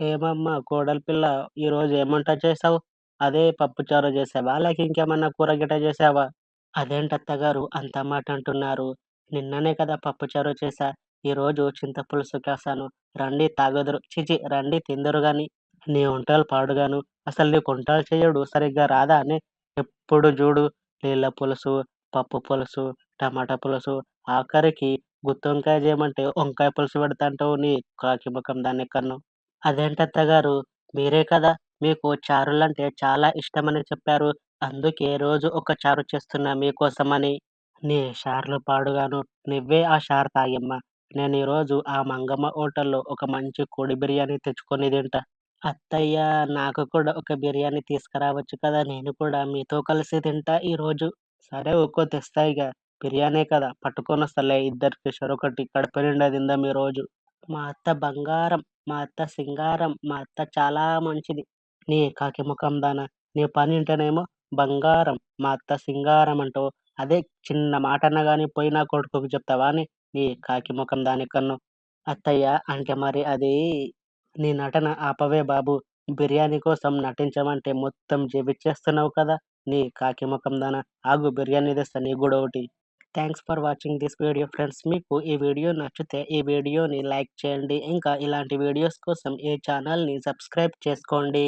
ఏమమ్మా కోడలి పిల్ల ఈరోజు ఏం వంట చేసావు? అదే పప్పుచారు చేసావా? లేక ఇంకేమన్నా కూర గిట్ట చేసావా? అదేంటత్తగారు అంత మాట అంటున్నారు? నిన్ననే కదా పప్పుచారు చేశా. ఈరోజు చింతపులుసు కాసాను. రండి తాగుదురు. ఛీ! రండి తిందురు గాని. నీ వంటలు పాడుగాను. అసలు నీకు వంటలు చెయ్యడు సరిగ్గా రాదానే? ఎప్పుడు జూడు నీళ్ళ పులుసు, పప్పు పులుసు, టమాటా పులుసు, ఆఖరికి గుత్తొంకాయ జేయమంటే వంకాయ పులుసు పెడతాంటావు నీ కాకి మొఖం దానెక్కడనో. అదేంటత్తగారు మీరే కదా మీకు చారులంటే చాలా ఇష్టమని చెప్పారు. అందుకే రోజు ఒక చారు చేస్తున్నా మీకోసమని. నీ షార్లు పాడుగాను. నువ్వే ఆ షార్ తాగెమ్మా. నేనీరోజు ఆ మంగమ్మ హోటల్‌లో ఒక మంచి కోడి బిర్యానీ తెచ్చుకొని తింటా. అత్తయ్య నాకు కూడా ఒక బిర్యానీ తీసుకురావచ్చు కదా! నేను కూడా మీతో కలిసి తింటా ఈరోజు. సరే ఊకో తెస్తా ఇగ. బిర్యానీ కదా! పట్టుకొనొస్తాలే ఇద్దరికి చెరొకటి కడుపు నిండా తిందాం ఈరోజు. మా అత్త బంగారం, మా అత్త సింగారం, మా అత్త చాలా మంచిది. నీ కాకి మొఖం దానా! నీ పనింటేనేమో బంగారం, మా అత్త సింగారం అంటావు. అదే చిన్న మాటన్నా గాని పోయి నా కొడుకుకి చెప్తావానే నీ కాకి మొఖం దానికన్నా. అత్తయ్య అంటే మరి అది నీ నటన ఆపవే బాబు. బిర్యానీ కోసం నటించమంటే మొత్తం జేబిచ్చేస్తున్నావు కదా! నీ కాకి మొఖం దానా! ఆగు బిర్యానీ తెస్తా నీకు గూడా ఒకటి. Thanks for watching this video friends. మీకు ఈ వీడియో నచ్చితే ఈ వీడియోని లైక్ చేయండి. ఇంకా ఇలాంటి వీడియోస్ కోసం ఈ ఛానల్‌ని సబ్స్క్రైబ్ చేసుకోండి.